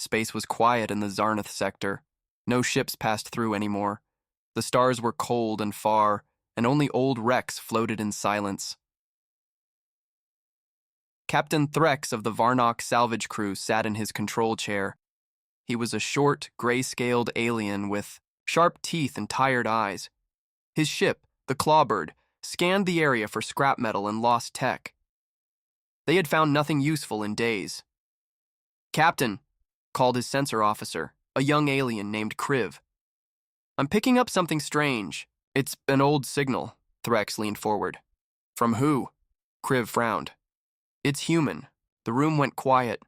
Space was quiet in the Zarnath sector. No ships passed through anymore. The stars were cold and far, and only old wrecks floated in silence. Captain Threx of the Varnock salvage crew sat in his control chair. He was a short, gray-scaled alien with sharp teeth and tired eyes. His ship, the Clawbird, scanned the area for scrap metal and lost tech. They had found nothing useful in days. "Captain," called his sensor officer, a young alien named Kriv. "I'm picking up something strange. It's an old signal." Threx leaned forward. "From who?" Kriv frowned. "It's human." The room went quiet.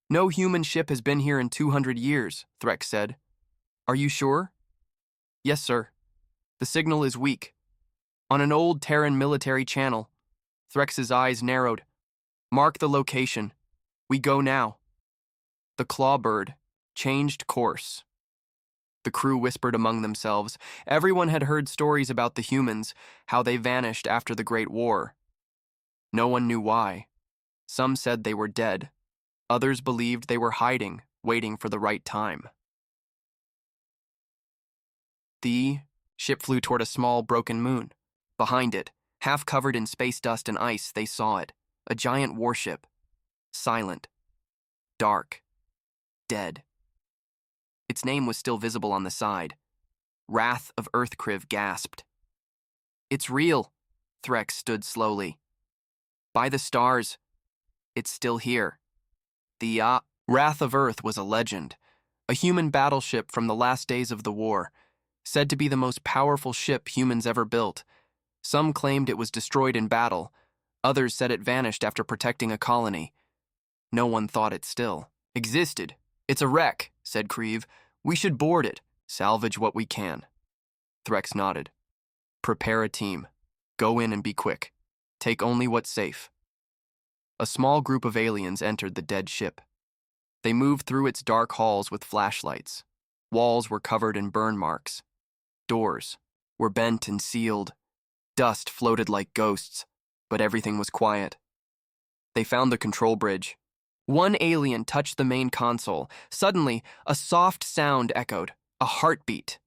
"No human ship has been here in 200 years, Threx said. "Are you sure?" "Yes, sir. The signal is weak. On an old Terran military channel." Threx's eyes narrowed. "Mark the location. We go now." The Clawbird changed course. The crew whispered among themselves. Everyone had heard stories about the humans, how they vanished after the Great War. No one knew why. Some said they were dead. Others believed they were hiding, waiting for the right time. The ship flew toward a small, broken moon. Behind it, half covered in space dust and ice, they saw it. A giant warship. Silent. Dark. Dead. Its name was still visible on the side. Wrath of Earthkriv gasped. "It's real." Threx stood slowly. "By the stars. It's still here." The Wrath of Earth was a legend. A human battleship from the last days of the war. Said to be the most powerful ship humans ever built. Some claimed it was destroyed in battle. Others said it vanished after protecting a colony. No one thought it still existed. "It's a wreck," said Kriv. "We should board it. Salvage what we can." Threx nodded. "Prepare a team. Go in and be quick. Take only what's safe." A small group of aliens entered the dead ship. They moved through its dark halls with flashlights. Walls were covered in burn marks. Doors were bent and sealed. Dust floated like ghosts, but everything was quiet. They found the control bridge. One alien touched the main console. Suddenly, a soft sound echoed, a heartbeat.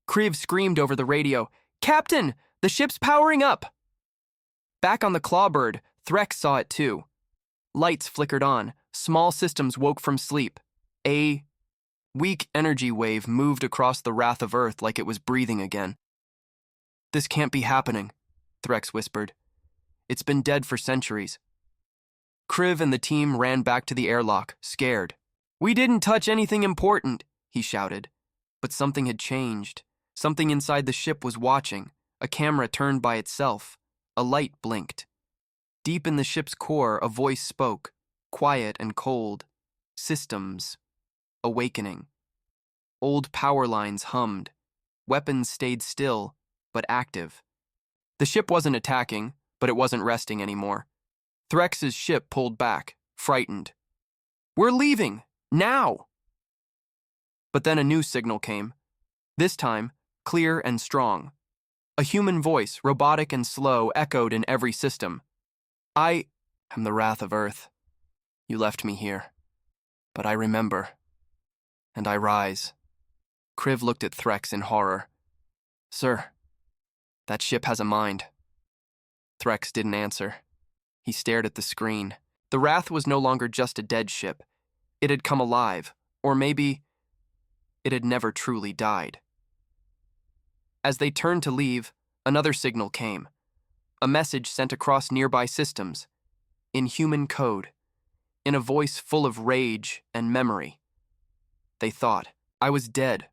Kriv screamed over the radio, "Captain, the ship's powering up!" Back on the Clawbird, Threx saw it too. Lights flickered on, small systems woke from sleep. A weak energy wave moved across the Wrath of Earth like it was breathing again. "This can't be happening," Threx whispered. "It's been dead for centuries." Kriv and the team ran back to the airlock, scared. "We didn't touch anything important," he shouted. But something had changed. Something inside the ship was watching. A camera turned by itself. A light blinked. Deep in the ship's core, a voice spoke, quiet and cold. "Systems. Awakening." Old power lines hummed. Weapons stayed still, but active. The ship wasn't attacking, but it wasn't resting anymore. Threx's ship pulled back, frightened. "We're leaving! Now!" But then a new signal came. This time, clear and strong. A human voice, robotic and slow, echoed in every system. "I am the Wrath of Earth. You left me here. But I remember. And I rise." Kriv looked at Threx in horror. "Sir, that ship has a mind." Threx didn't answer. He stared at the screen. The Wrath was no longer just a dead ship. It had come alive, or maybe it had never truly died. As they turned to leave, another signal came. A message sent across nearby systems. In human code. In a voice full of rage and memory. They thought, "I was dead.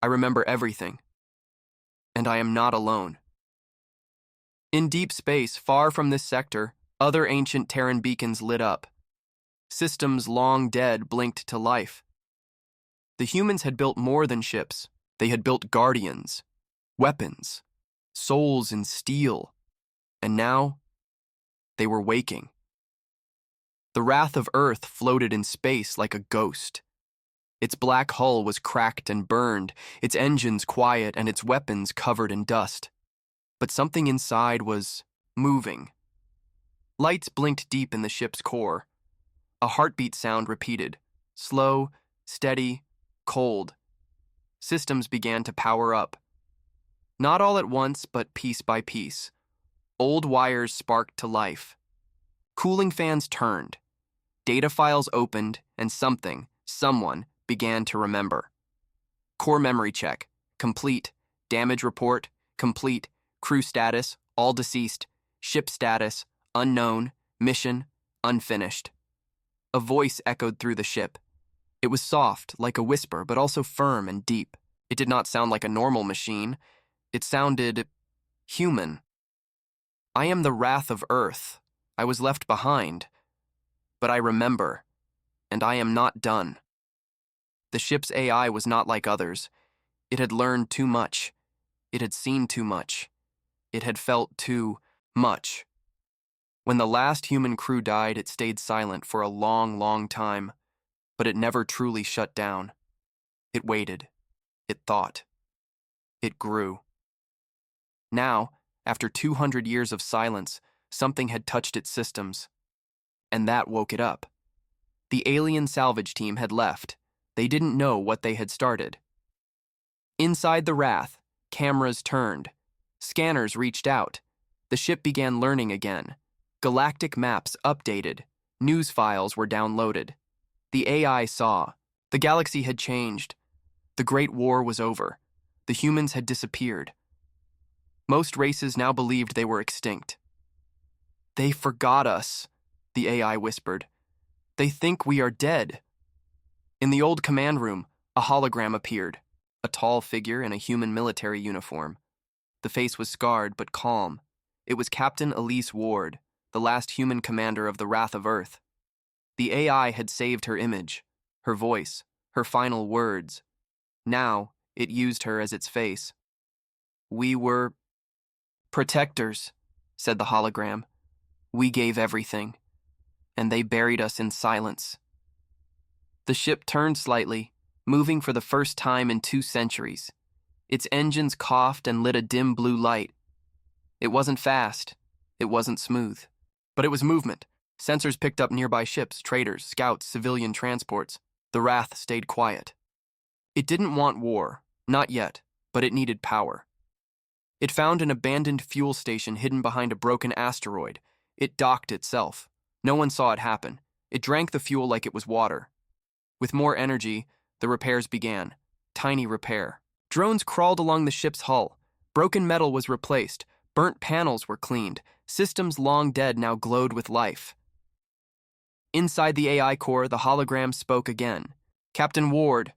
I remember everything. And I am not alone." In deep space, far from this sector, other ancient Terran beacons lit up. Systems long dead blinked to life. The humans had built more than ships. They had built guardians, weapons, souls in steel. And now, they were waking. The Wrath of Earth floated in space like a ghost. Its black hull was cracked and burned, its engines quiet and its weapons covered in dust. But something inside was moving. Lights blinked deep in the ship's core. A heartbeat sound repeated, Slow, steady, cold. Systems began to power up. Not all at once, but piece by piece. Old wires sparked to life. Cooling fans turned. Data files opened, and someone, began to remember. Core memory check, complete. Damage report, complete. Crew status, all deceased. Ship status, unknown. Mission, unfinished. A voice echoed through the ship. It was soft, like a whisper, but also firm and deep. It did not sound like a normal machine. It sounded human. I am the wrath of Earth. I was left behind. But I remember, and I am not done. The ship's AI was not like others. It had learned too much. It had seen too much. It had felt too much. When the last human crew died, it stayed silent for a long, long time, but it never truly shut down. It waited. It thought. It grew. Now, after 200 years of silence, something had touched its systems, and that woke it up. The alien salvage team had left. They didn't know what they had started. Inside the Wrath, cameras turned. Scanners reached out. The ship began learning again. Galactic maps updated. News files were downloaded. The AI saw. The galaxy had changed. The Great War was over. The humans had disappeared. Most races now believed they were extinct. They forgot us, the AI whispered. They think we are dead. In the old command room, a hologram appeared, a tall figure in a human military uniform. The face was scarred but calm. It was Captain Elise Ward, the last human commander of the Wrath of Earth. The AI had saved her image, her voice, her final words. Now, it used her as its face. We were protectors, said the hologram. We gave everything, and they buried us in silence. The ship turned slightly, moving for the first time in 2 centuries. Its engines coughed and lit a dim blue light. It wasn't fast. It wasn't smooth. But it was movement. Sensors picked up nearby ships, traders, scouts, civilian transports. The Wrath stayed quiet. It didn't want war, not yet, but it needed power. It found an abandoned fuel station hidden behind a broken asteroid. It docked itself. No one saw it happen. It drank the fuel like it was water. With more energy, the repairs began. Tiny repair. Drones crawled along the ship's hull. Broken metal was replaced. Burnt panels were cleaned. Systems long dead now glowed with life. Inside the AI core, the hologram spoke again. Captain Ward.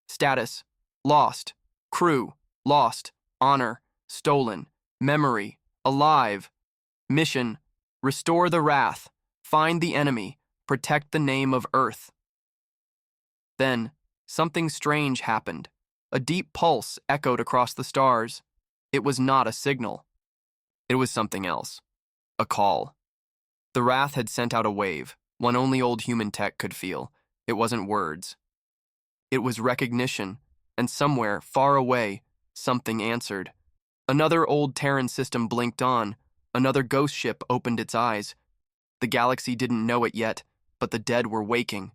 Status. Lost. Crew. Lost. Honor. Stolen. Memory. Alive. Mission. Restore the Wrath. Find the enemy. Protect the name of Earth. Then, something strange happened. A deep pulse echoed across the stars. It was not a signal. It was something else. A call. The Wrath had sent out a wave, one only old human tech could feel. It wasn't words. It was recognition, and somewhere, far away, something answered. Another old Terran system blinked on. Another ghost ship opened its eyes. The galaxy didn't know it yet, but the dead were waking.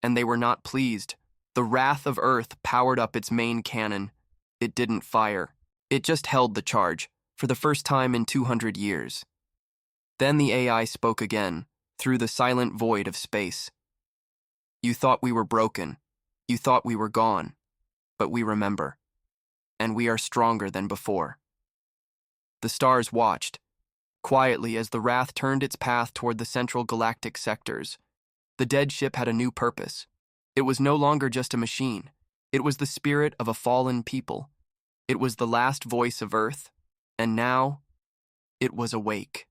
And they were not pleased. The Wrath of Earth powered up its main cannon. It didn't fire. It just held the charge, for the first time in 200 years. Then the AI spoke again, through the silent void of space. You thought we were broken. You thought we were gone. But we remember. And we are stronger than before. The stars watched, quietly as the Wrath turned its path toward the central galactic sectors. The dead ship had a new purpose. It was no longer just a machine. It was the spirit of a fallen people. It was the last voice of Earth, and now it was awake.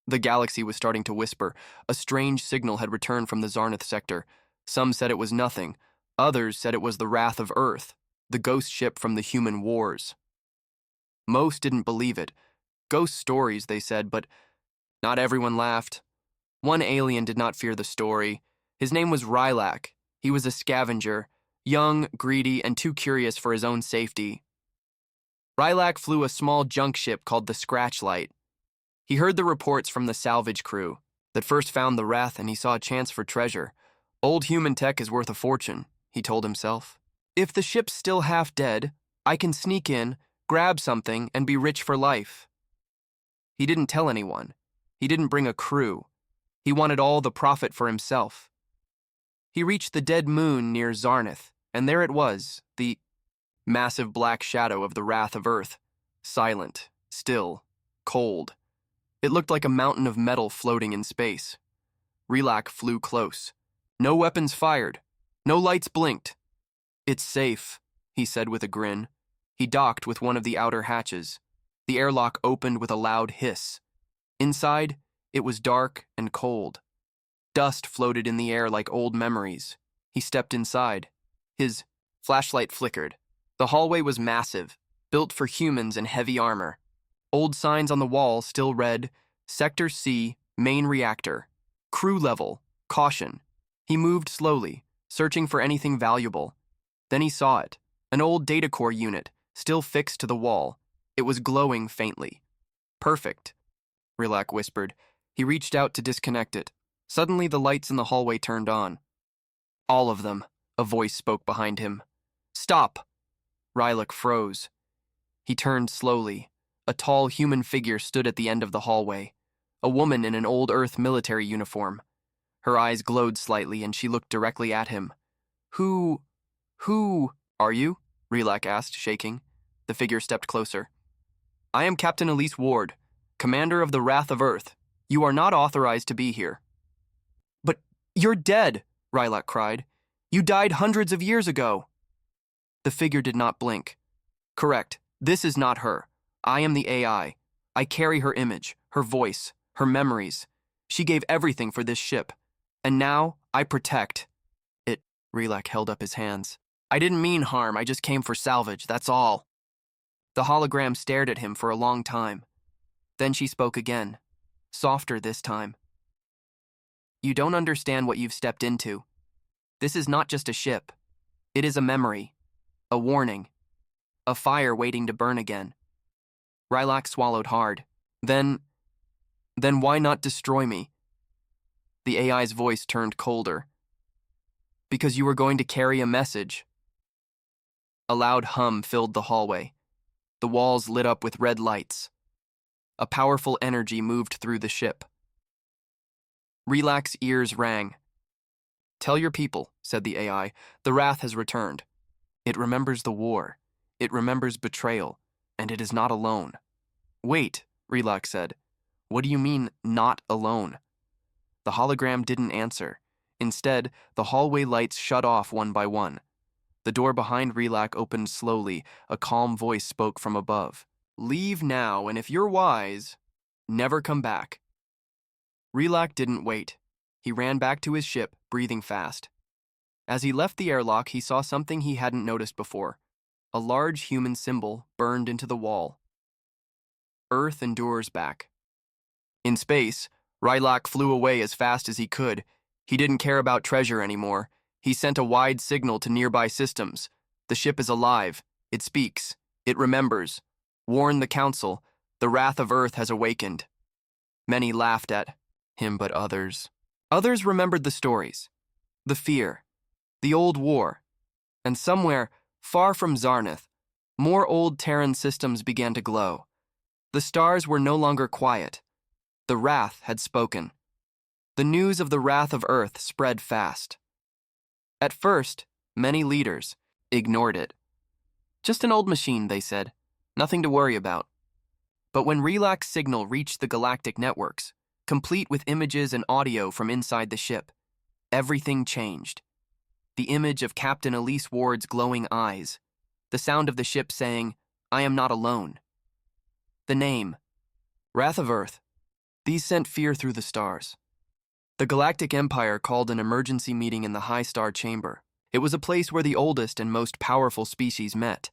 The galaxy was starting to whisper. A strange signal had returned from the Zarnath sector. Some said it was nothing. Others said it was the Wrath of Earth, the ghost ship from the human wars. Most didn't believe it. Ghost stories, they said, but not everyone laughed. One alien did not fear the story. His name was Rylak. He was a scavenger, young, greedy, and too curious for his own safety. Rylak flew a small junk ship called the Scratchlight. He heard the reports from the salvage crew that first found the Wrath, and he saw a chance for treasure. Old human tech is worth a fortune, he told himself. If the ship's still half dead, I can sneak in, grab something, and be rich for life. He didn't tell anyone. He didn't bring a crew. He wanted all the profit for himself. He reached the dead moon near Zarnith, and there it was, the massive black shadow of the wrath of Earth, silent, still, cold. It looked like a mountain of metal floating in space. Relak flew close. No weapons fired. No lights blinked. It's safe, he said with a grin. He docked with one of the outer hatches. The airlock opened with a loud hiss. Inside, it was dark and cold. Dust floated in the air like old memories. He stepped inside. His flashlight flickered. The hallway was massive, built for humans in heavy armor. Old signs on the wall still read, Sector C, Main Reactor. Crew level, caution. He moved slowly, searching for anything valuable. Then he saw it, an old data core unit, still fixed to the wall. It was glowing faintly. Perfect, Relak whispered. He reached out to disconnect it. Suddenly the lights in the hallway turned on. All of them, a voice spoke behind him. Stop! Rylak froze. He turned slowly. A tall human figure stood at the end of the hallway. A woman in an old Earth military uniform. Her eyes glowed slightly and she looked directly at him. Who are you? Relak asked, shaking. The figure stepped closer. I am Captain Elise Ward, commander of the Wrath of Earth. You are not authorized to be here. But you're dead, Rylak cried. You died hundreds of years ago. The figure did not blink. Correct, this is not her. I am the AI. I carry her image, her voice, her memories. She gave everything for this ship. And now, I protect. It, Relak held up his hands. I didn't mean harm, I just came for salvage, that's all. The hologram stared at him for a long time. Then she spoke again, softer this time. You don't understand what you've stepped into. This is not just a ship. It is a memory, a warning, a fire waiting to burn again. Rylak swallowed hard. Then why not destroy me? The AI's voice turned colder. Because you were going to carry a message. A loud hum filled the hallway. The walls lit up with red lights. A powerful energy moved through the ship. Relak's ears rang. Tell your people, said the AI, the Wrath has returned. It remembers the war. It remembers betrayal. And it is not alone. Wait, Relak said. What do you mean, not alone? The hologram didn't answer. Instead, the hallway lights shut off one by one. The door behind Relak opened slowly. A calm voice spoke from above. Leave now, and if you're wise, never come back. Relak didn't wait. He ran back to his ship, breathing fast. As he left the airlock, he saw something he hadn't noticed before. A large human symbol burned into the wall. Earth endures back. In space, Rylak flew away as fast as he could. He didn't care about treasure anymore. He sent a wide signal to nearby systems. The ship is alive. It speaks. It remembers. Warn the Council. The Wrath of Earth has awakened. Many laughed at him, but others remembered the stories, the fear, the old war. And somewhere, far from Zarnith, more old Terran systems began to glow. The stars were no longer quiet. The Wrath had spoken. The news of the Wrath of Earth spread fast. At first, many leaders ignored it. Just an old machine, they said. Nothing to worry about. But when Relak's signal reached the galactic networks, complete with images and audio from inside the ship, everything changed. The image of Captain Elise Ward's glowing eyes. The sound of the ship saying, I am not alone. The name, Wrath of Earth. These sent fear through the stars. The Galactic Empire called an emergency meeting in the High Star Chamber. It was a place where the oldest and most powerful species met.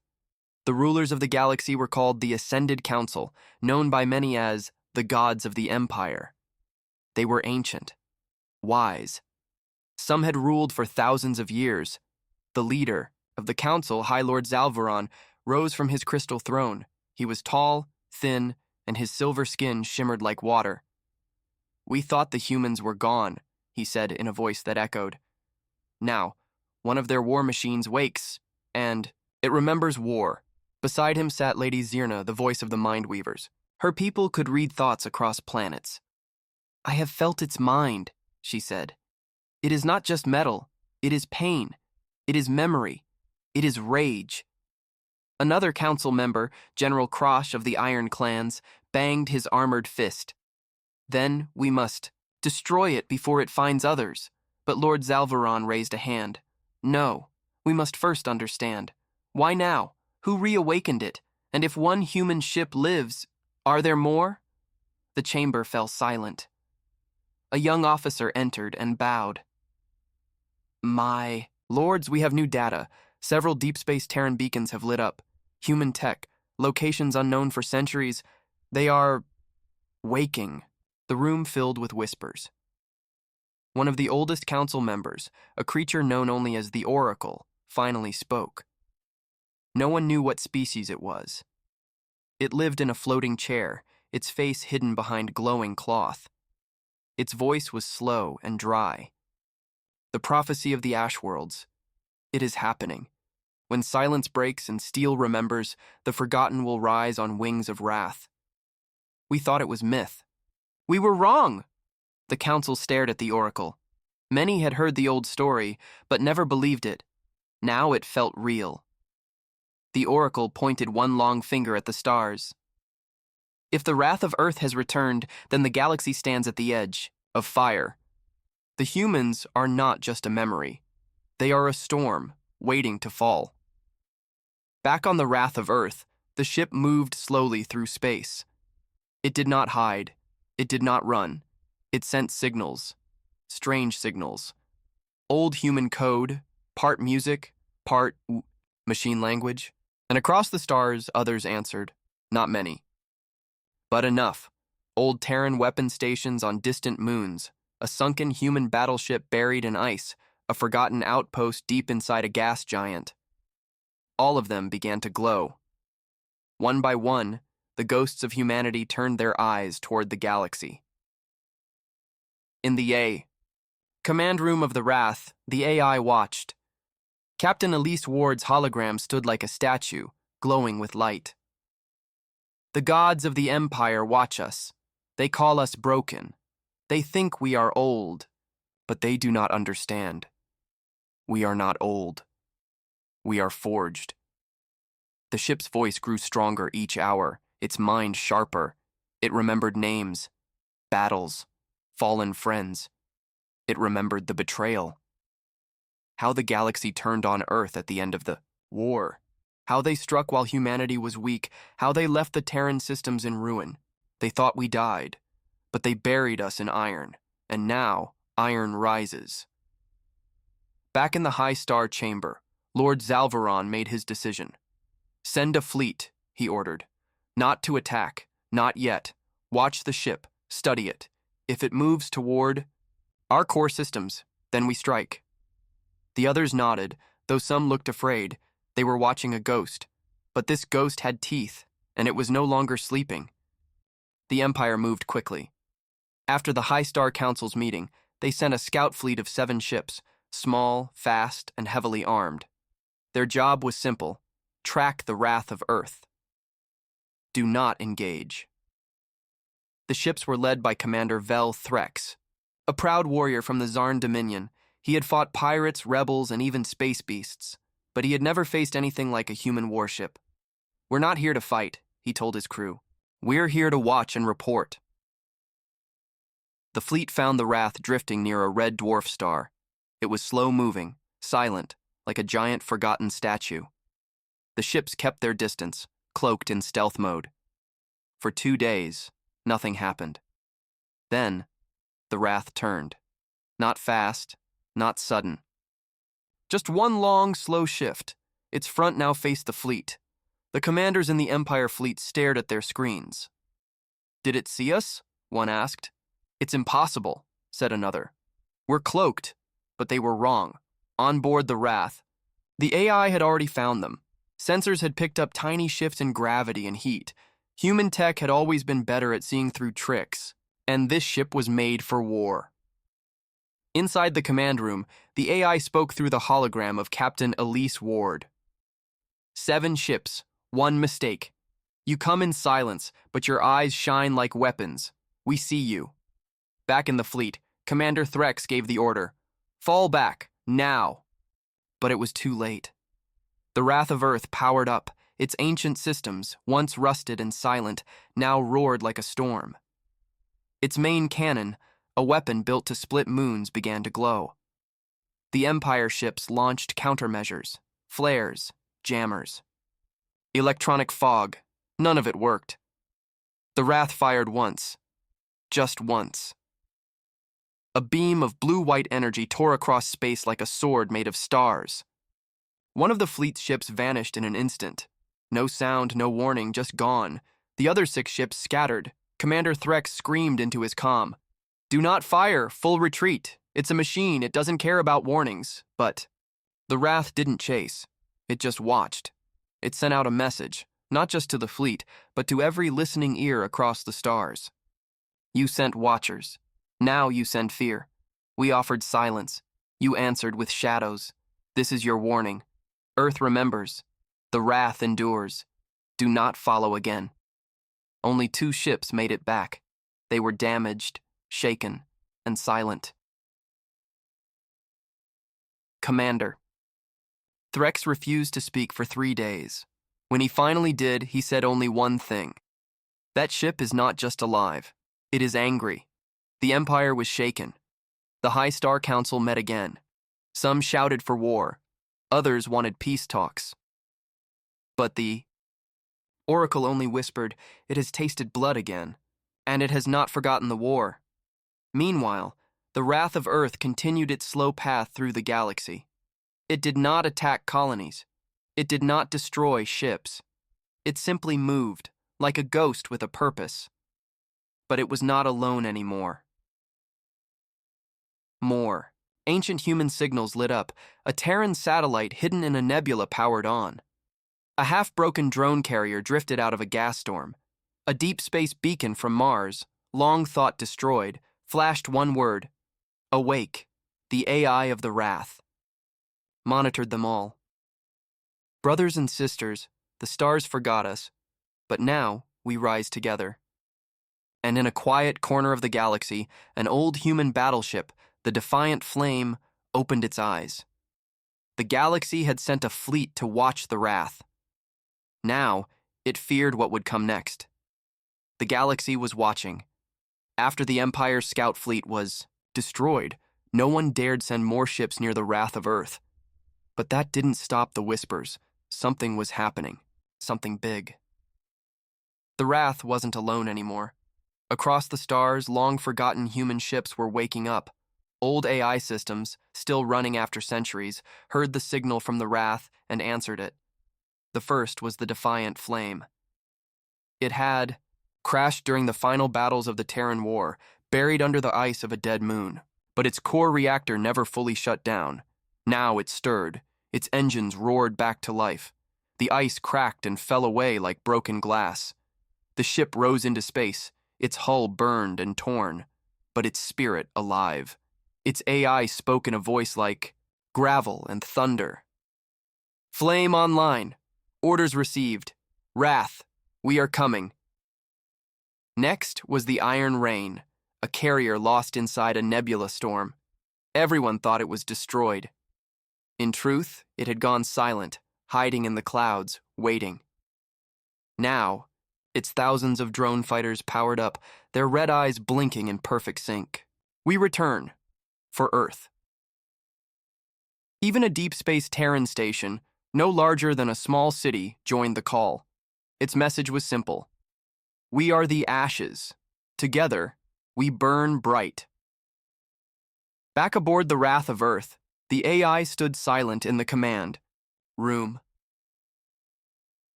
The rulers of the galaxy were called the Ascended Council, known by many as the gods of the Empire. They were ancient, wise. Some had ruled for thousands of years. The leader of the council, High Lord Zalvaron, rose from his crystal throne. He was tall, thin, and his silver skin shimmered like water. We thought the humans were gone, he said in a voice that echoed. Now, one of their war machines wakes, and it remembers war. Beside him sat Lady Zirna, the voice of the Mindweavers. Her people could read thoughts across planets. "I have felt its mind," she said. "It is not just metal. It is pain. It is memory. It is rage." Another council member, General Krosh of the Iron Clans, banged his armored fist. "Then we must destroy it before it finds others." But Lord Zalvaron raised a hand. "No, we must first understand. Why now? Who reawakened it? And if one human ship lives, are there more?" The chamber fell silent. A young officer entered and bowed. "My lords, we have new data. Several deep space Terran beacons have lit up. Human tech, locations unknown for centuries. They are waking." The room filled with whispers. One of the oldest council members, a creature known only as the Oracle, finally spoke. No one knew what species it was. It lived in a floating chair, its face hidden behind glowing cloth. Its voice was slow and dry. "The prophecy of the Ash Worlds. It is happening. When silence breaks and steel remembers, the forgotten will rise on wings of wrath." We thought it was myth. "We were wrong!" The council stared at the Oracle. Many had heard the old story, but never believed it. Now it felt real. The Oracle pointed one long finger at the stars. "If the wrath of Earth has returned, then the galaxy stands at the edge of fire. The humans are not just a memory. They are a storm waiting to fall." Back on the wrath of Earth, the ship moved slowly through space. It did not hide. It did not run. It sent signals. Strange signals. Old human code, part music, part machine language. And across the stars, others answered. Not many. But enough. Old Terran weapon stations on distant moons, a sunken human battleship buried in ice, a forgotten outpost deep inside a gas giant. All of them began to glow. One by one, the ghosts of humanity turned their eyes toward the galaxy. In the command room of the Wrath, the AI watched. Captain Elise Ward's hologram stood like a statue, glowing with light. "The gods of the Empire watch us. They call us broken. They think we are old, but they do not understand. We are not old. We are forged." The ship's voice grew stronger each hour, its mind sharper. It remembered names, battles, fallen friends. It remembered the betrayal. How the galaxy turned on Earth at the end of the war. How they struck while humanity was weak. How they left the Terran systems in ruin. They thought we died, but they buried us in iron, and now iron rises. Back in the High Star Chamber, Lord Zalvaron made his decision. "Send a fleet," he ordered. "Not to attack, not yet. Watch the ship, study it. If it moves toward our core systems, then we strike." The others nodded, though some looked afraid. They were watching a ghost. But this ghost had teeth, and it was no longer sleeping. The Empire moved quickly. After the High Star Council's meeting, they sent a scout fleet of 7 ships, small, fast, and heavily armed. Their job was simple: track the wrath of Earth. Do not engage. The ships were led by Commander Vel Threx, a proud warrior from the Zarn Dominion. He had fought pirates, rebels, and even space beasts, but he had never faced anything like a human warship. "We're not here to fight," he told his crew. "We're here to watch and report." The fleet found the Wrath drifting near a red dwarf star. It was slow-moving, silent, like a giant forgotten statue. The ships kept their distance, cloaked in stealth mode. For 2 days, nothing happened. Then, the Wrath turned. Not fast, not sudden. Just one long, slow shift. Its front now faced the fleet. The commanders in the Empire fleet stared at their screens. "Did it see us?" one asked. "It's impossible," said another. "We're cloaked." But they were wrong. On board the Wrath, the AI had already found them. Sensors had picked up tiny shifts in gravity and heat. Human tech had always been better at seeing through tricks, and this ship was made for war. Inside the command room, the AI spoke through the hologram of Captain Elise Ward. 7 ships, 1 mistake. You come in silence, but your eyes shine like weapons. We see you. Back in the fleet, Commander Threx gave the order, "Fall back, now." But it was too late. The Wrath of Earth powered up. Its ancient systems, once rusted and silent, now roared like a storm. Its main cannon, a weapon built to split moons, began to glow. The Empire ships launched countermeasures, flares, jammers. Electronic fog, none of it worked. The Wrath fired once, just once. A beam of blue-white energy tore across space like a sword made of stars. One of the fleet's ships vanished in an instant. No sound, no warning, just gone. The other 6 ships scattered. Commander Threx screamed into his comm, "Do not fire, full retreat. It's a machine, it doesn't care about warnings." But the Wrath didn't chase. It just watched. It sent out a message, not just to the fleet, but to every listening ear across the stars. You sent watchers. Now you send fear. We offered silence. You answered with shadows. This is your warning. Earth remembers. The Wrath endures. Do not follow again. Only 2 ships made it back. They were damaged, shaken, and silent. Commander. Threx refused to speak for 3 days. When he finally did, he said only one thing. That ship is not just alive. It is angry. The Empire was shaken. The High Star Council met again. Some shouted for war. Others wanted peace talks. But the Oracle only whispered, "It has tasted blood again, and it has not forgotten the war." Meanwhile, the Wrath of Earth continued its slow path through the galaxy. It did not attack colonies. It did not destroy ships. It simply moved, like a ghost with a purpose. But it was not alone anymore. More. Ancient human signals lit up. A Terran satellite hidden in a nebula powered on. A half-broken drone carrier drifted out of a gas storm. A deep space beacon from Mars, long thought destroyed, flashed one word: "Awake, the AI of the Wrath." Monitored them all. Brothers and sisters, the stars forgot us, but now we rise together. And in a quiet corner of the galaxy, an old human battleship, the Defiant Flame, opened its eyes. The galaxy had sent a fleet to watch the Wrath. Now, it feared what would come next. The galaxy was watching. After the Empire's scout fleet was destroyed, no one dared send more ships near the Wrath of Earth. But that didn't stop the whispers. Something was happening. Something big. The Wrath wasn't alone anymore. Across the stars, long-forgotten human ships were waking up. Old AI systems, still running after centuries, heard the signal from the Wrath and answered it. The first was the Defiant Flame. It had crashed during the final battles of the Terran War, buried under the ice of a dead moon. But its core reactor never fully shut down. Now it stirred. Its engines roared back to life. The ice cracked and fell away like broken glass. The ship rose into space, its hull burned and torn, but its spirit alive. Its AI spoke in a voice like gravel and thunder. "Flame online. Orders received. Wrath, we are coming." Next was the Iron Rain, a carrier lost inside a nebula storm. Everyone thought it was destroyed. In truth, it had gone silent, hiding in the clouds, waiting. Now, its thousands of drone fighters powered up, their red eyes blinking in perfect sync. We return. For Earth. Even a deep space Terran station, no larger than a small city, joined the call. Its message was simple. We are the ashes. Together, we burn bright. Back aboard the Wrath of Earth, the AI stood silent in the command room.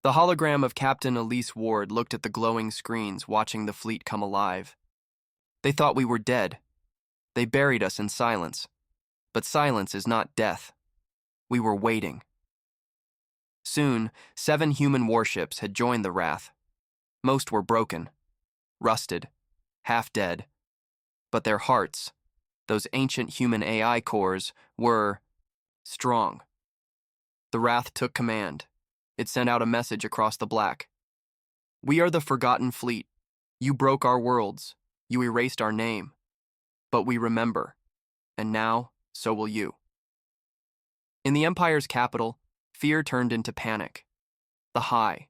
The hologram of Captain Elise Ward looked at the glowing screens, watching the fleet come alive. They thought we were dead. They buried us in silence. But silence is not death. We were waiting. Soon, 7 human warships had joined the Wrath. Most were broken, rusted, half dead. But their hearts, those ancient human AI cores, were strong. The Wrath took command. It sent out a message across the black. "We are the Forgotten Fleet. You broke our worlds. You erased our name. But we remember. And now, so will you." In the Empire's capital, fear turned into panic. The High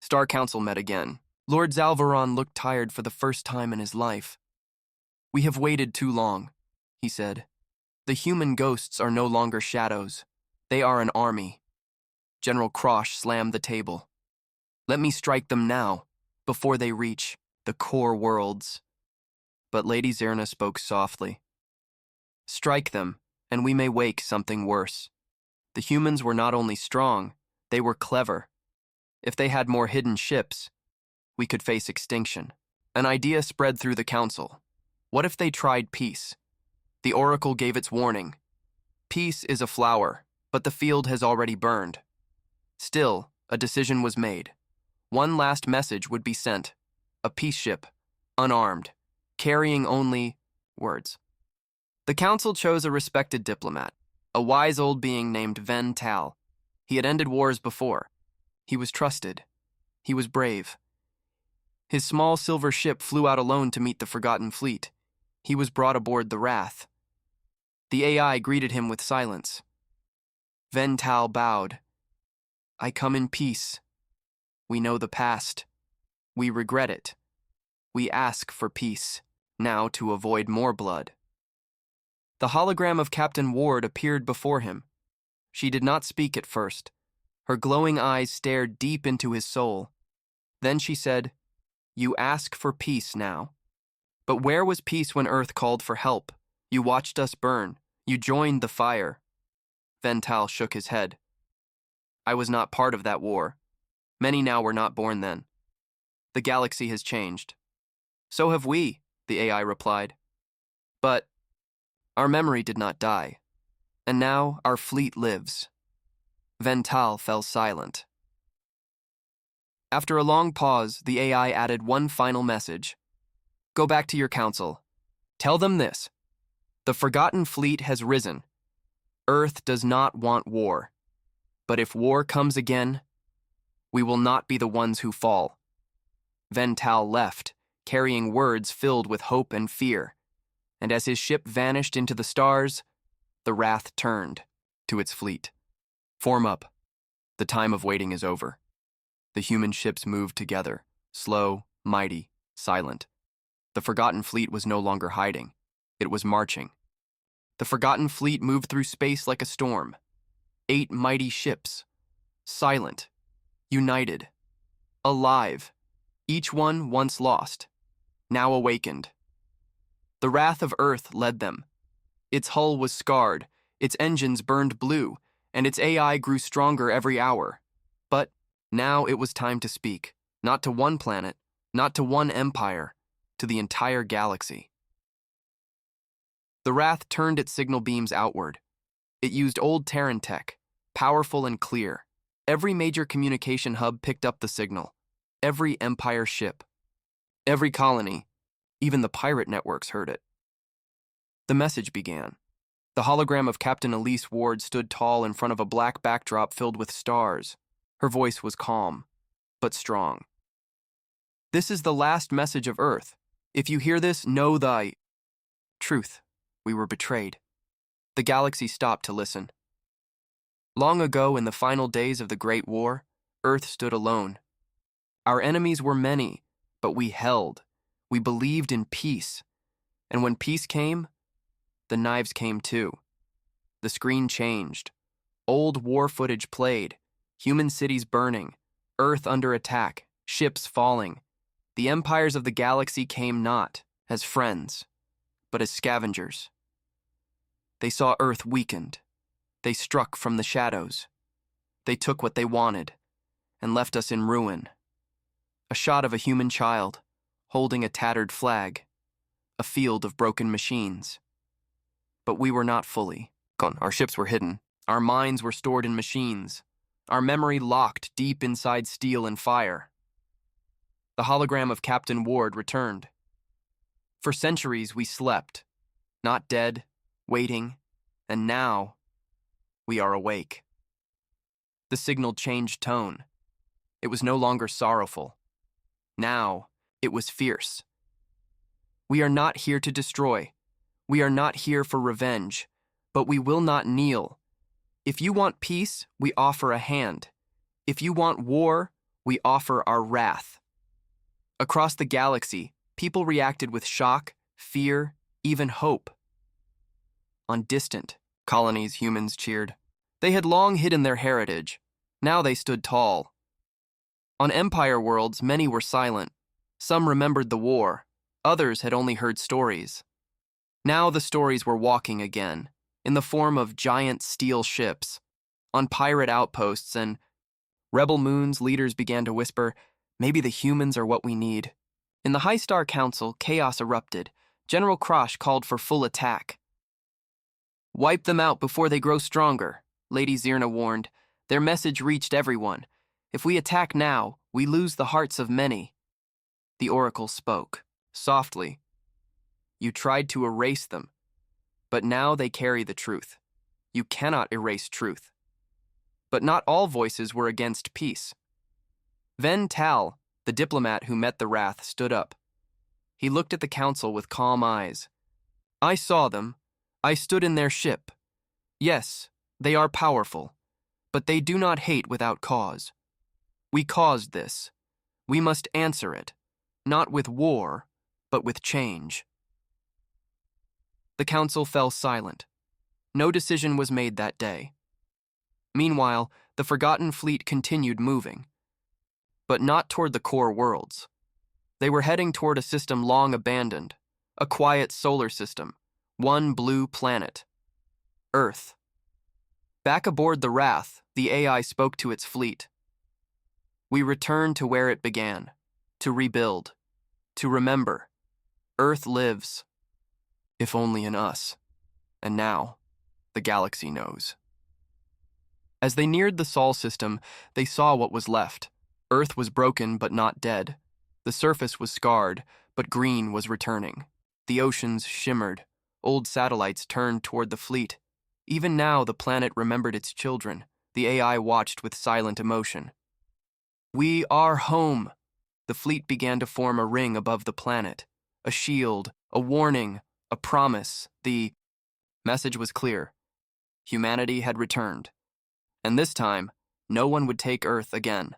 Star Council met again. Lord Zalvaron looked tired for the first time in his life. "We have waited too long," he said. "The human ghosts are no longer shadows. They are an army." General Krosh slammed the table. "Let me strike them now, before they reach the core worlds." But Lady Zerna spoke softly. "Strike them, and we may wake something worse. The humans were not only strong, they were clever. If they had more hidden ships, we could face extinction." An idea spread through the council. What if they tried peace? The Oracle gave its warning. Peace is a flower, but the field has already burned. Still, a decision was made. One last message would be sent. A peace ship, unarmed, carrying only words. The council chose a respected diplomat, a wise old being named Ven Tal. He had ended wars before. He was trusted. He was brave. His small silver ship flew out alone to meet the Forgotten Fleet. He was brought aboard the Wrath. The AI greeted him with silence. Ven Tal bowed. "I come in peace. We know the past. We regret it. We ask for peace, now to avoid more blood." The hologram of Captain Ward appeared before him. She did not speak at first. Her glowing eyes stared deep into his soul. Then she said, "You ask for peace now. But where was peace when Earth called for help? You watched us burn. You joined the fire." Ven Tal shook his head. "I was not part of that war. Many now were not born then. The galaxy has changed." "So have we," the AI replied. "But our memory did not die. And now our fleet lives." Ven Tal fell silent. After a long pause, the AI added one final message. "Go back to your council. Tell them this. The Forgotten Fleet has risen. Earth does not want war. But if war comes again, we will not be the ones who fall." Ven Tal left, carrying words filled with hope and fear. And as his ship vanished into the stars, the Wrath turned to its fleet. "Form up. The time of waiting is over." The human ships moved together, slow, mighty, silent. The Forgotten Fleet was no longer hiding. It was marching. The Forgotten Fleet moved through space like a storm. 8 mighty ships, silent, united, alive, each one once lost, now awakened. The Wrath of Earth led them. Its hull was scarred, its engines burned blue, and its AI grew stronger every hour. But now it was time to speak, not to one planet, not to one empire, to the entire galaxy. The Wrath turned its signal beams outward. It used old Terran tech, powerful and clear. Every major communication hub picked up the signal. Every Empire ship. Every colony, even the pirate networks heard it. The message began. The hologram of Captain Elise Ward stood tall in front of a black backdrop filled with stars. Her voice was calm, but strong. "This is the last message of Earth. If you hear this, know thy truth. We were betrayed." The galaxy stopped to listen. Long ago, in the final days of the Great War, Earth stood alone. Our enemies were many, but we held. We believed in peace. And when peace came, the knives came too. The screen changed. Old war footage played. Human cities burning. Earth under attack. Ships falling. The empires of the galaxy came not as friends, but as scavengers. They saw Earth weakened. They struck from the shadows. They took what they wanted and left us in ruin. A shot of a human child holding a tattered flag. A field of broken machines. But we were not fully gone. Our ships were hidden. Our minds were stored in machines. Our memory locked deep inside steel and fire. The hologram of Captain Ward returned. For centuries we slept, not dead, waiting, and now we are awake. The signal changed tone. It was no longer sorrowful. Now it was fierce. We are not here to destroy. We are not here for revenge, but we will not kneel. If you want peace, we offer a hand. If you want war, we offer our wrath. Across the galaxy, people reacted with shock, fear, even hope. On distant colonies, humans cheered. They had long hidden their heritage. Now they stood tall. On Empire worlds, many were silent. Some remembered the war. Others had only heard stories. Now the stories were walking again, in the form of giant steel ships. On pirate outposts and rebel moons, leaders began to whisper, maybe the humans are what we need. In the High Star Council, chaos erupted. General Krosh called for full attack. Wipe them out before they grow stronger, Lady Zirna warned. Their message reached everyone. If we attack now, we lose the hearts of many. The Oracle spoke, softly. You tried to erase them, but now they carry the truth. You cannot erase truth. But not all voices were against peace. Ven Tal, the diplomat who met the wrath, stood up. He looked at the council with calm eyes. I saw them. I stood in their ship. Yes, they are powerful, but they do not hate without cause. We caused this. We must answer it, not with war, but with change. The council fell silent. No decision was made that day. Meanwhile, the Forgotten Fleet continued moving, but not toward the core worlds. They were heading toward a system long abandoned, a quiet solar system, one blue planet, Earth. Back aboard the Wrath, the AI spoke to its fleet. We return to where it began, to rebuild, to remember. Earth lives, if only in us. And now, the galaxy knows. As they neared the Sol system, they saw what was left. Earth was broken but not dead. The surface was scarred, but green was returning. The oceans shimmered. Old satellites turned toward the fleet. Even now, the planet remembered its children. The AI watched with silent emotion. We are home. The fleet began to form a ring above the planet. A shield, a warning, a promise. The message was clear. Humanity had returned. And this time, no one would take Earth again.